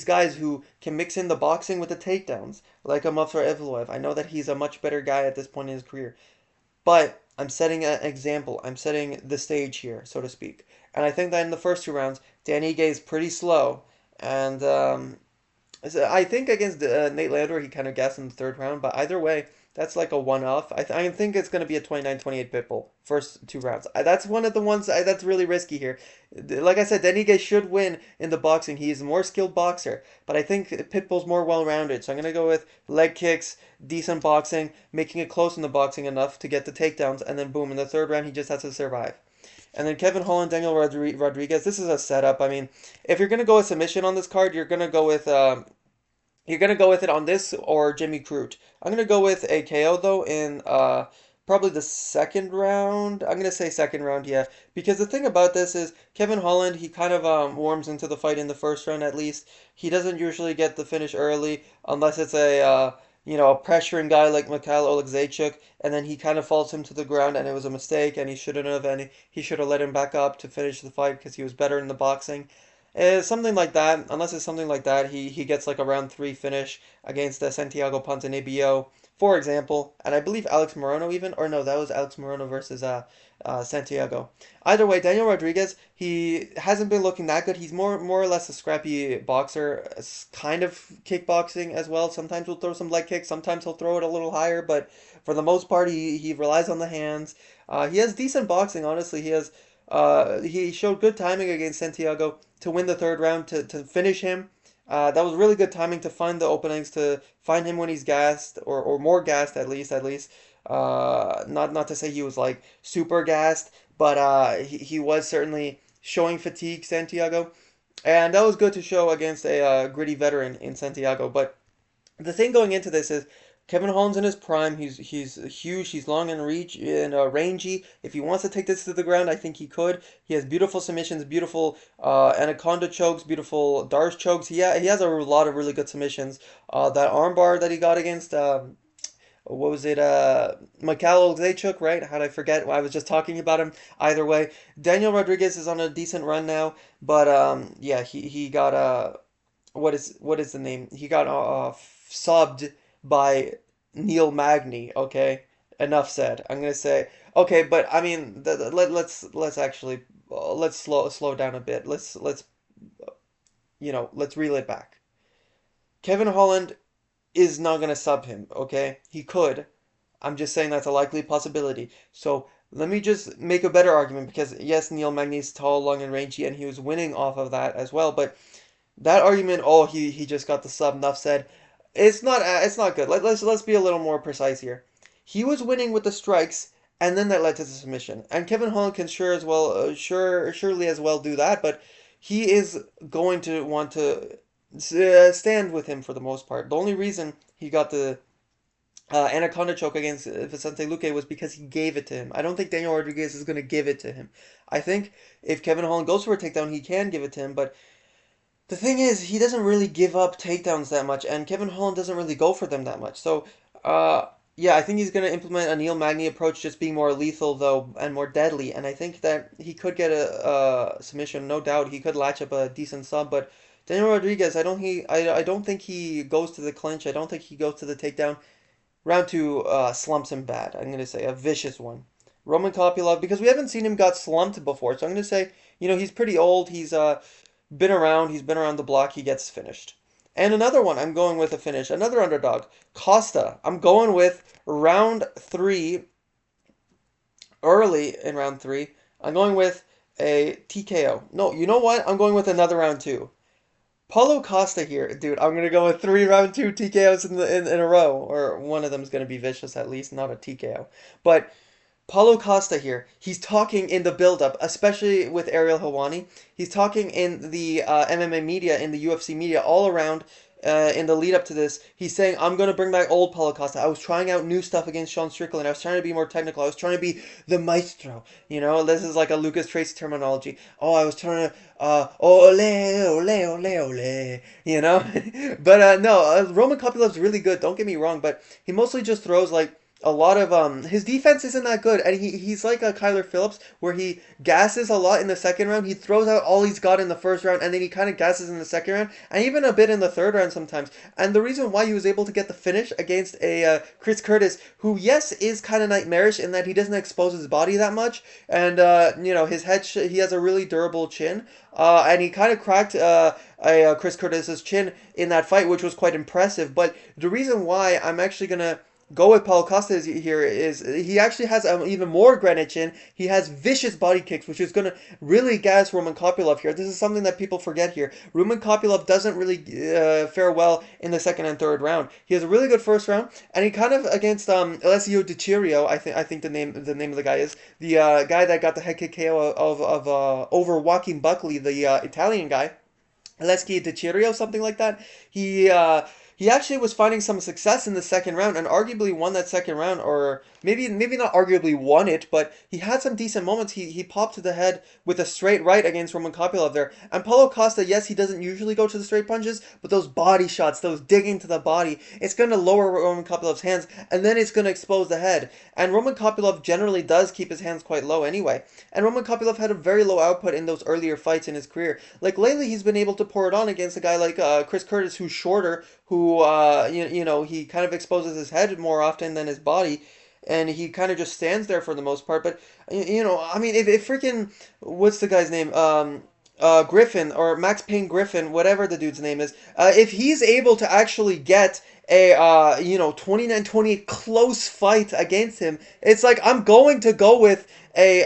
guys who can mix in the boxing with the takedowns, like a Movsar Evloev. I know that he's a much better guy at this point in his career, but I'm setting an example. I'm setting the stage here, so to speak. And I think that in the first two rounds, Dan Ige is pretty slow, and so I think against Nate Landwehr, he kind of gassed in the third round, but either way, that's like a one-off. I think it's going to be a 29-28 Pitbull first two rounds. That's one of the ones that's really risky here. Like I said, Denige should win in the boxing. He's a more skilled boxer, but I think Pitbull's more well-rounded. So I'm going to go with leg kicks, decent boxing, making it close in the boxing enough to get the takedowns, and then boom, in the third round, he just has to survive. And then Kevin Holland, Daniel Rodriguez. This is a setup. I mean, if you're gonna go with submission on this card, you're gonna go with it on this or Jimmy Crute. I'm gonna go with a KO though in probably the second round. I'm gonna say second round, yeah, because the thing about this is Kevin Holland. He kind of warms into the fight in the first round at least. He doesn't usually get the finish early unless it's a pressuring guy like Mikhail Oleksiejczuk, and then he kind of falls him to the ground, and it was a mistake, and he shouldn't have, and he should have let him back up to finish the fight because he was better in the boxing. Something like that, unless it's something like that, he gets like a round three finish against Santiago Ponzinibbio, for example, and I believe Alex Morono even, or no, that was Alex Morono versus Santiago. Either way, Daniel Rodriguez, he hasn't been looking that good. He's more or less a scrappy boxer, kind of kickboxing as well. Sometimes he'll throw some leg kicks, sometimes he'll throw it a little higher, but for the most part, he relies on the hands. He has decent boxing, honestly. He showed good timing against Santiago to win the third round to finish him. That was really good timing to find the openings, to find him when he's gassed or more gassed at least. Not to say he was like super gassed, but he was certainly showing fatigue, Santiago, and that was good to show against a gritty veteran in Santiago. But the thing going into this is Kevin Holland's in his prime. He's huge. He's long and reach and rangy. If he wants to take this to the ground, I think he could. He has beautiful submissions, beautiful anaconda chokes, beautiful Darce chokes. He has a lot of really good submissions. That armbar that he got against what was it? Mikhail Zaychuk, right? How did I forget? I was just talking about him. Either way, Daniel Rodriguez is on a decent run now, but yeah, he got what is the name? He got subbed by Neil Magny. Okay, enough said. I'm gonna say okay, but I mean, let's actually let's slow down a bit. Let's let's reel it back. Kevin Holland is not gonna sub him. Okay, he could. I'm just saying that's a likely possibility. So let me just make a better argument because yes, Neil Magny is tall, long, and rangy, and he was winning off of that as well. But that argument, oh, he just got the sub. Enough said. It's not good. Let's be a little more precise here. He was winning with the strikes, and then that led to the submission. And Kevin Holland can surely as well do that, but he is going to want to stand with him for the most part. The only reason he got the anaconda choke against Vicente Luque was because he gave it to him. I don't think Daniel Rodriguez is going to give it to him. I think if Kevin Holland goes for a takedown, he can give it to him, but the thing is, he doesn't really give up takedowns that much, and Kevin Holland doesn't really go for them that much. So, yeah, I think he's going to implement a Neil Magny approach, just being more lethal, though, and more deadly. And I think that he could get a submission, no doubt. He could latch up a decent sub, but Daniel Rodriguez, I don't think he goes to the clinch. I don't think he goes to the takedown. Round two slumps him bad. I'm going to say a vicious one. Roman Kopylov, because we haven't seen him got slumped before, so I'm going to say, he's pretty old. He's been around the block, he gets finished. And another one, I'm going with a finish, another underdog, Costa. I'm going with round three, early in round three. I'm going with a TKO. No, you know what? I'm going with another round two. Paulo Costa here, dude. I'm gonna go with three round two TKOs in a row, or one of them is gonna be vicious at least, not a TKO. But Paulo Costa here, he's talking in the build-up, especially with Ariel Helwani. He's talking in the MMA media, in the UFC media, all around in the lead-up to this. He's saying, I'm going to bring back old Paulo Costa. I was trying out new stuff against Sean Strickland. I was trying to be more technical. I was trying to be the maestro. This is like a Lucas Tracy terminology. Oh, I was trying to, ole, ole, ole, ole, But no, Roman Kopylov's really good, don't get me wrong, but he mostly just throws like a lot of his defense isn't that good, and he's like a Kyler Phillips where he gasses a lot in the second round. He throws out all he's got in the first round, and then he kind of gasses in the second round, and even a bit in the third round sometimes. And the reason why he was able to get the finish against a Chris Curtis, who yes is kind of nightmarish in that he doesn't expose his body that much, and his head he has a really durable chin, and he kind of cracked Chris Curtis's chin in that fight, which was quite impressive. But the reason why I'm actually gonna go with Paulo Costa here is he actually has even more granite chin. He has vicious body kicks, which is going to really gas Roman Kopylov here. This is something that people forget here. Roman Kopylov doesn't really fare well in the second and third round. He has a really good first round, and he kind of against Alessio Di Cirio, I think the name of the guy is the guy that got the head kick KO of over Joaquin Buckley, the Italian guy. Alessio Di Cirio, something like that. He actually was finding some success in the second round and arguably won that second round, or maybe not arguably won it, but he had some decent moments. He popped to the head with a straight right against Roman Kopylov there. And Paulo Costa, yes, he doesn't usually go to the straight punches, but those body shots, those digging to the body, it's going to lower Roman Kopylov's hands, and then it's going to expose the head. And Roman Kopylov generally does keep his hands quite low anyway. And Roman Kopylov had a very low output in those earlier fights in his career. Like lately, he's been able to pour it on against a guy like Chris Curtis, who's shorter, who he kind of exposes his head more often than his body, and he kind of just stands there for the most part. But I mean, if freaking what's the guy's name? Griffin or Max Payne Griffin, whatever the dude's name is, if he's able to actually get a 29-28 close fight against him, it's like I'm going to go with a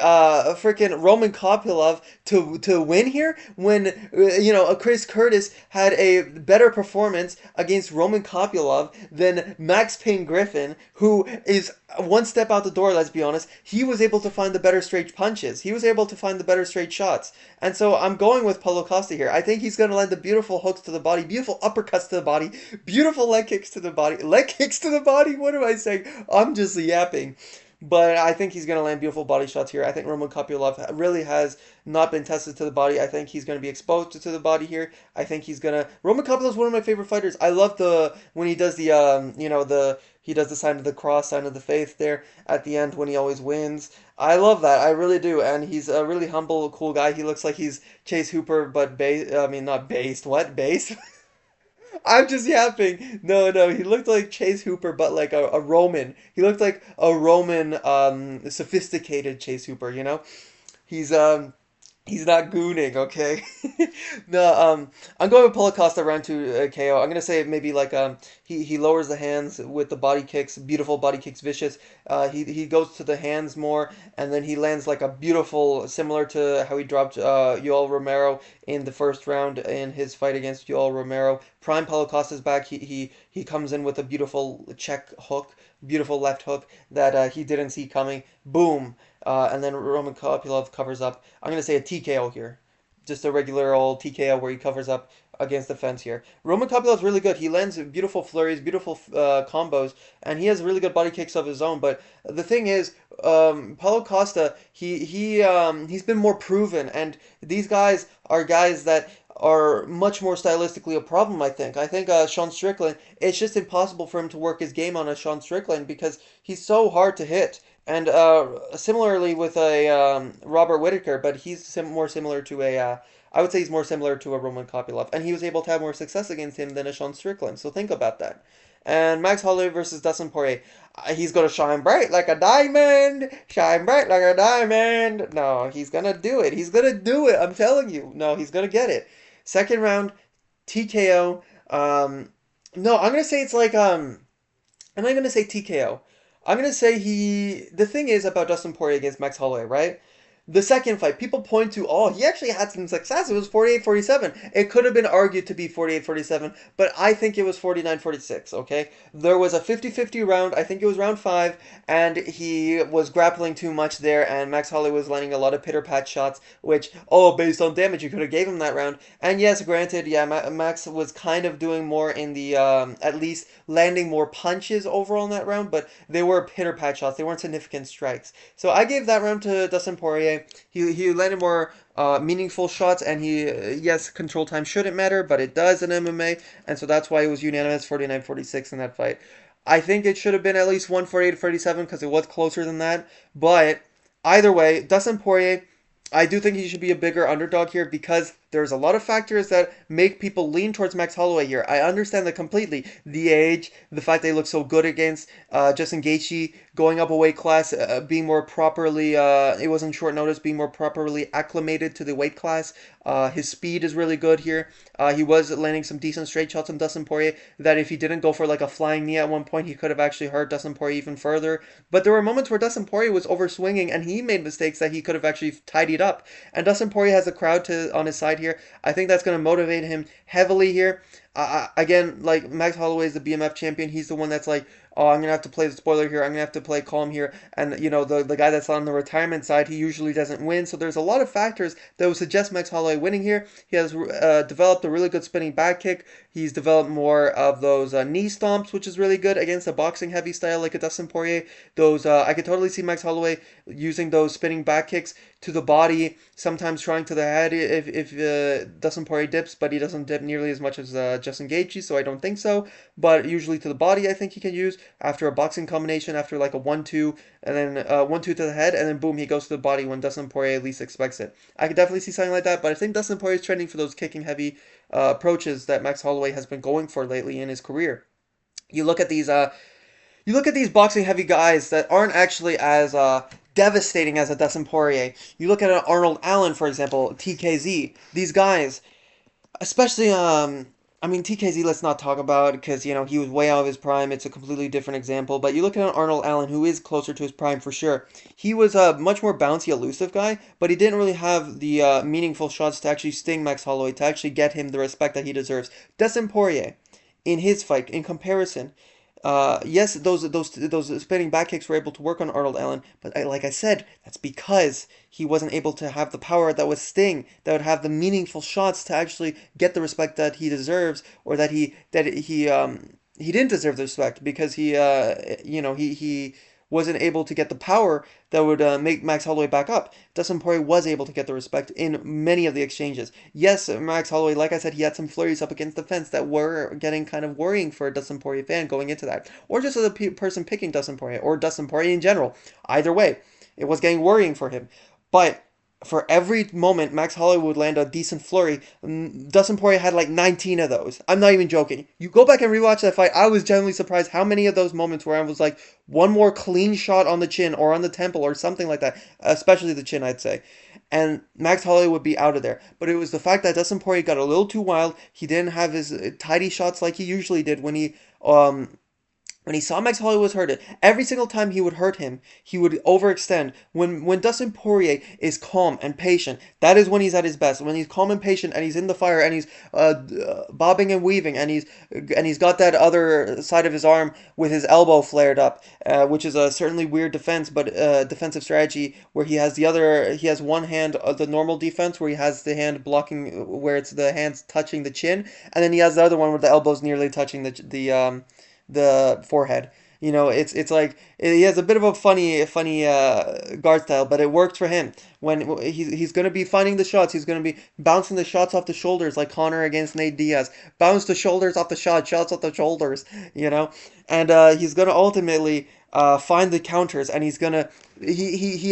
freaking Roman Kopylov to win here when a Chris Curtis had a better performance against Roman Kopylov than Max Payne Griffin, who is one step out the door. Let's be honest, he was able to find the better straight punches, he was able to find the better straight shots, and so I'm going with Paulo Costa here. I think he's going to land the beautiful hooks to the body, beautiful uppercuts to the body, beautiful leg kicks to the body. Leg kicks to the body? What am I saying? I'm just yapping. But I think he's going to land beautiful body shots here. I think Roman Kopylov really has not been tested to the body. I think he's going to be exposed to the body here. I think he's going to... Roman Kopylov is one of my favorite fighters. I love the... When he does the, he does the sign of the cross, sign of the faith there at the end when he always wins. I love that. I really do. And he's a really humble, cool guy. He looks like he's Chase Hooper, but I mean, not based. What? Based? I'm just yapping. No, no, he looked like Chase Hooper, but like a Roman. He looked like a Roman, sophisticated Chase Hooper, you know? He's he's not gooning, okay? No, I'm going with Paulo Costa round two KO. I'm gonna say maybe like he lowers the hands with the body kicks, beautiful body kicks, vicious. He goes to the hands more, and then he lands like a beautiful, similar to how he dropped Yoel Romero in the first round in his fight against Yoel Romero. Prime Paulo Costa's back. He comes in with a beautiful check hook, beautiful left hook that he didn't see coming. Boom. And then Roman Kopylov covers up. I'm going to say a TKO here. Just a regular old TKO where he covers up against the fence here. Roman Kopylov's really good. He lands beautiful flurries, beautiful combos, and he has really good body kicks of his own. But the thing is, Paulo Costa, he's been more proven, and these guys are guys that are much more stylistically a problem, I think. I think Sean Strickland, it's just impossible for him to work his game on a Sean Strickland because he's so hard to hit. And similarly with a Robert Whitaker, but he's more similar to a, I would say he's more similar to a Roman Kopylov, and he was able to have more success against him than a Sean Strickland. So think about that. And Max Holloway versus Dustin Poirier, he's gonna shine bright like a diamond, shine bright like a diamond. No, he's gonna do it. He's gonna do it. I'm telling you. No, he's gonna get it. Second round, TKO. No, I'm gonna say it's like I'm not gonna say TKO. I'm gonna say the thing is about Dustin Poirier against Max Holloway, right? The second fight, people point to, oh, he actually had some success. It was 48-47. It could have been argued to be 48-47, but I think it was 49-46, okay? There was a 50-50 round. I think it was round 5, and he was grappling too much there, and Max Holloway was landing a lot of pitter-pat shots, which, oh, based on damage, you could have gave him that round. And yes, granted, yeah, Max was kind of doing more in the, at least landing more punches overall in that round, but they were pitter-pat shots. They weren't significant strikes. So I gave that round to Dustin Poirier. He landed more meaningful shots, and yes, control time shouldn't matter, but it does in MMA, and so that's why it was unanimous 49-46 in that fight. I think it should have been at least 148-47 because it was closer than that, but either way, Dustin Poirier, I do think he should be a bigger underdog here because there's a lot of factors that make people lean towards Max Holloway here. I understand that completely. The age, the fact they look so good against Justin Gaethje, going up a weight class, being more properly, it was on short notice, being more properly acclimated to the weight class. His speed is really good here. He was landing some decent straight shots on Dustin Poirier that if he didn't go for like a flying knee at one point, he could have actually hurt Dustin Poirier even further. But there were moments where Dustin Poirier was overswinging and he made mistakes that he could have actually tidied up. And Dustin Poirier has a crowd on his side here. I think that's going to motivate him heavily here. Again, like Max Holloway is the BMF champion. He's the one that's like, oh, I'm gonna have to play the spoiler here. I'm gonna have to play calm here. And you know, the guy that's on the retirement side, he usually doesn't win. So there's a lot of factors that would suggest Max Holloway winning here. He has developed a really good spinning back kick. He's developed more of those knee stomps, which is really good against a boxing heavy style like a Dustin Poirier. Those I could totally see Max Holloway using those spinning back kicks to the body, sometimes trying to the head if Dustin Poirier dips, but he doesn't dip nearly as much as Justin Gaethje, so I don't think so. But usually to the body, I think he can use after a boxing combination, after like a 1-2, and then 1-2 to the head, and then boom, he goes to the body when Dustin Poirier least expects it. I could definitely see something like that, but I think Dustin Poirier is trending for those kicking heavy approaches that Max Holloway has been going for lately in his career. You look at these boxing heavy guys that aren't actually as devastating as a Dustin Poirier. You look at an Arnold Allen, for example, TKZ. These guys, especially I mean, TKZ, let's not talk about because, you know, he was way out of his prime. It's a completely different example. But you look at an Arnold Allen, who is closer to his prime for sure. He was a much more bouncy, elusive guy, but he didn't really have the meaningful shots to actually sting Max Holloway, to actually get him the respect that he deserves. Dustin Poirier, in his fight, in comparison, yes, those spinning back kicks were able to work on Arnold Allen, but like I said, that's because he wasn't able to have the power that would sting, that would have the meaningful shots to actually get the respect that he deserves, or that he he didn't deserve the respect because he wasn't able to get the power that would make Max Holloway back up. Dustin Poirier was able to get the respect in many of the exchanges. Yes, Max Holloway, like I said, he had some flurries up against the fence that were getting kind of worrying for a Dustin Poirier fan going into that, or just as a person picking Dustin Poirier or Dustin Poirier in general. Either way, it was getting worrying for him. But for every moment Max Holloway would land a decent flurry, Dustin Poirier had like 19 of those. I'm not even joking. You go back and rewatch that fight, I was genuinely surprised how many of those moments where I was like, one more clean shot on the chin or on the temple or something like that, especially the chin, I'd say. And Max Holloway would be out of there. But it was the fact that Dustin Poirier got a little too wild. He didn't have his tidy shots like he usually did when he saw Max Holloway was hurt, every single time he would hurt him, he would overextend. When Dustin Poirier is calm and patient, that is when he's at his best. When he's calm and patient and he's in the fire and he's bobbing and weaving and he's got that other side of his arm with his elbow flared up, which is a certainly weird defense, but defensive strategy where he has one hand the normal defense where he has the hand blocking where it's the hands touching the chin, and then he has the other one where the elbow's nearly touching the forehead. It's like he has a bit of a funny guard style, but it works for him. When he's going to be finding the shots, he's going to be bouncing the shots off the shoulders like Conor against Nate Diaz. Bounce the shoulders off the shots off the shoulders, and he's going to ultimately find the counters, and he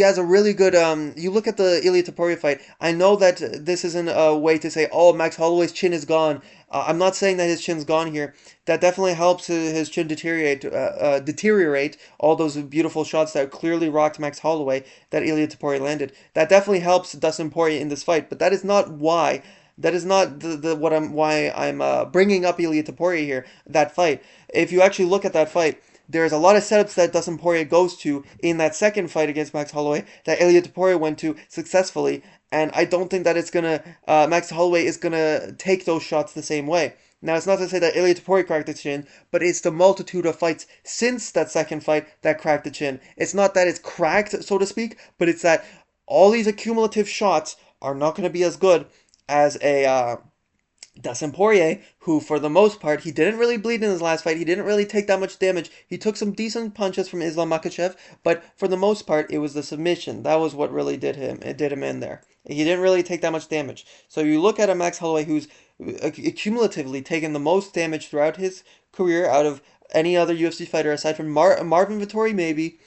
has a really good you look at the Ilia Topuria fight. I know that this isn't a way to say, oh, Max Holloway's chin is gone. I'm not saying that his chin's gone here. That definitely helps his chin deteriorate all those beautiful shots that clearly rocked Max Holloway that Ilia Topuria landed. That definitely helps Dustin Poirier in this fight, but that is not why. That is not why I'm bringing up Ilia Topuria here. That fight. If you actually look at that fight, there's a lot of setups that Dustin Poirier goes to in that second fight against Max Holloway that Ilia Topuria went to successfully, and I don't think that Max Holloway is gonna take those shots the same way. Now, it's not to say that Ilia Topuria cracked the chin, but it's the multitude of fights since that second fight that cracked the chin. It's not that it's cracked, so to speak, but it's that all these accumulative shots are not going to be as good as a Dustin Poirier, who for the most part, he didn't really bleed in his last fight. He didn't really take that much damage. He took some decent punches from Islam Makhachev, but for the most part, it was the submission. That was what really did him. It did him in there. He didn't really take that much damage. So you look at a Max Holloway who's cumulatively taken the most damage throughout his career out of any other UFC fighter aside from Marvin Vettori maybe,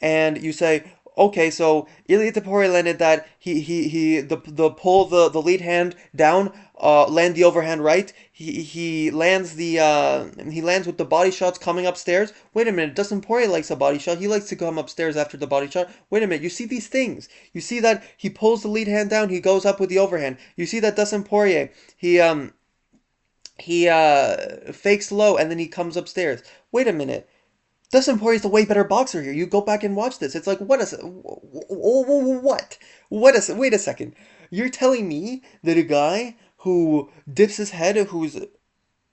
and you say, okay, so Ilia Topuria landed that the pull the lead hand down, land the overhand right. He lands he lands with the body shots coming upstairs. Wait a minute, Dustin Poirier likes a body shot. He likes to come upstairs after the body shot. Wait a minute, you see these things. You see that he pulls the lead hand down. He goes up with the overhand. You see that Dustin Poirier he fakes low and then he comes upstairs. Wait a minute. Dustin Poirier is the way better boxer here. You go back and watch this. It's like, what? Wait a second. You're telling me that a guy who dips his head, who's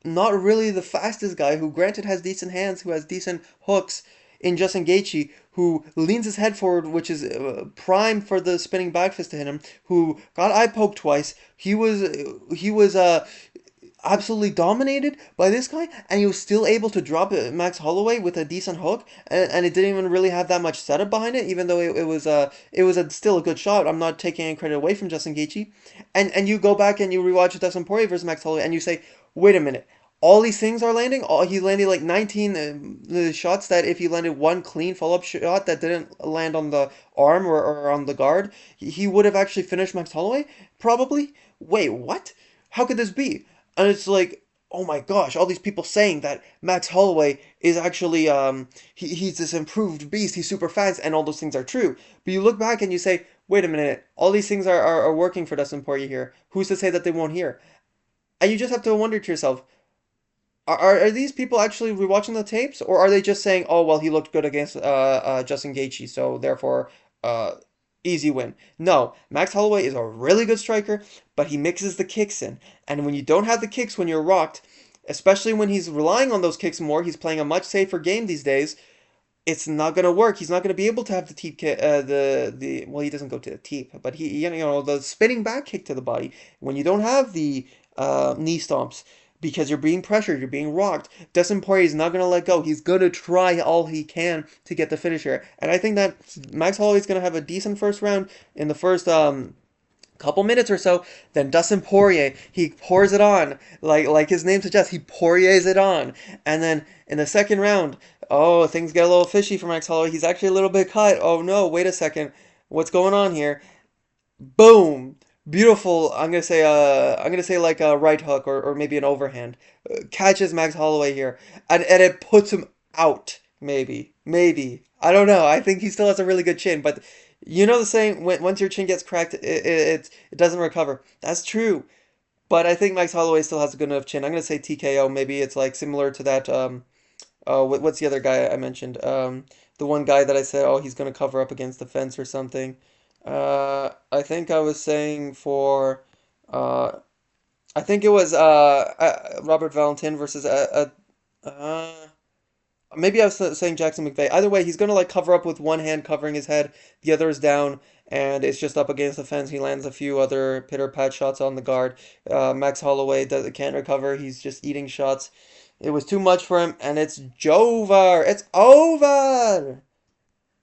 not really the fastest guy, who granted has decent hands, who has decent hooks in Justin Gaethje, who leans his head forward, which is prime for the spinning back fist to hit him, who got eye poked twice. He was absolutely dominated by this guy, and he was still able to drop Max Holloway with a decent hook, and it didn't even really have that much setup behind it, even though still a good shot. I'm not taking any credit away from Justin Gaethje, and you go back and you rewatch Dustin Poirier versus Max Holloway, and you say, wait a minute. All these things are landing. He landed like 19 shots that if he landed one clean follow-up shot that didn't land on the arm or on the guard, he would have actually finished Max Holloway? Probably. Wait, what? How could this be? And it's like, oh my gosh, all these people saying that Max Holloway is actually he's this improved beast, he's super fast, and all those things are true. But you look back and you say, wait a minute, all these things are working for Dustin Poirier here. Who's to say that they won't here? And you just have to wonder to yourself, are these people actually rewatching the tapes, or are they just saying, oh well, he looked good against Justin Gaethje, so therefore easy win? No, Max Holloway is a really good striker, but he mixes the kicks in, and when you don't have the kicks when you're rocked, especially when he's relying on those kicks more, he's playing a much safer game these days. It's not gonna work. He's not gonna be able to have the teep kick, the well, he doesn't go to the teep, but the spinning back kick to the body when you don't have the knee stomps. because you're being pressured, you're being rocked. Dustin Poirier is not going to let go. He's going to try all he can to get the finish here. And I think that Max Holloway is going to have a decent first round in the first couple minutes or so. Then Dustin Poirier, he pours it on, like his name suggests, he Poiriers it on. And then in the second round, oh, things get a little fishy for Max Holloway. He's actually a little bit cut. Oh no, wait a second, what's going on here? Boom! Beautiful. I'm gonna say like a right hook or maybe an overhand. Catches Max Holloway here, and it puts him out. Maybe. I don't know. I think he still has a really good chin, but you know the saying, once your chin gets cracked, it doesn't recover. That's true. But I think Max Holloway still has a good enough chin. I'm gonna say TKO. Maybe it's like similar to that. What's the other guy I mentioned? The one guy that I said, oh, he's gonna cover up against the fence or something. I think I was saying for, uh, I think it was Robert Valentin versus maybe I was saying Jackson McVeigh. Either way, he's gonna like cover up with one hand covering his head, the other is down, and it's just up against the fence. He lands a few other pitter pat shots on the guard. Max Holloway can't recover. He's just eating shots. It was too much for him, and it's Jover. It's over.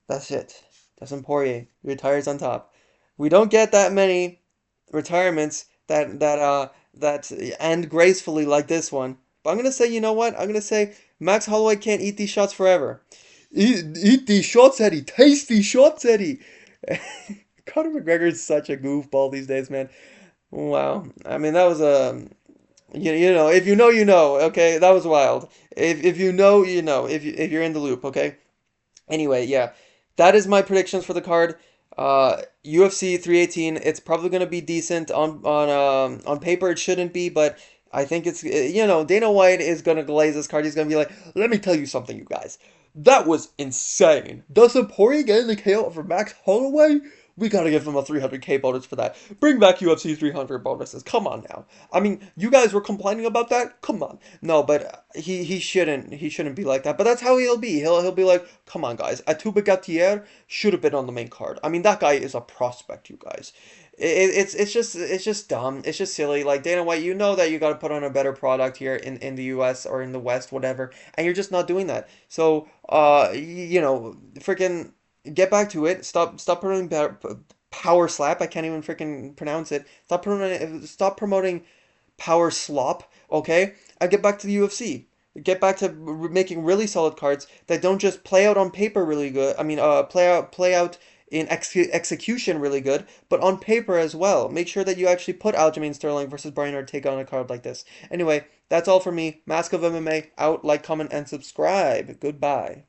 That's it. Dustin Poirier retires on top. We don't get that many retirements that end gracefully like this one. But I'm gonna say, you know what? I'm gonna say Max Holloway can't eat these shots forever. Eat these shots, Eddie. Taste these shots, Eddie. Conor McGregor is such a goofball these days, man. Wow. I mean, that was a you know, if you know, you know. Okay, that was wild. If you know, you know. If you're in the loop, okay. Anyway, yeah, that is my predictions for the card. UFC 318. It's probably going to be decent on paper. It shouldn't be, but I think it's you know Dana White is going to glaze this card. He's going to be like, let me tell you something, you guys. That was insane. Dustin Poirier getting the KO for Max Holloway. We gotta give him a 300K bonus for that. Bring back UFC 300 bonuses. Come on now. I mean, you guys were complaining about that. Come on. No, but he shouldn't be like that. But that's how he'll be. He'll be like, come on, guys. Atuba Gatier should have been on the main card. I mean, that guy is a prospect, you guys. It's just dumb. It's just silly. Like Dana White, you know that you got to put on a better product here in the U.S. or in the West, whatever, and you're just not doing that. So, you know, freaking get back to it. Stop promoting power slap. I can't even freaking pronounce it. Stop promoting power slop. Okay, and get back to the UFC. Get back to making really solid cards that don't just play out on paper really good. I mean, play out in execution really good, but on paper as well. Make sure that you actually put Aljamain Sterling versus Brian Ortega on a card like this. Anyway, that's all for me. Mask of MMA out. Like, comment, and subscribe. Goodbye.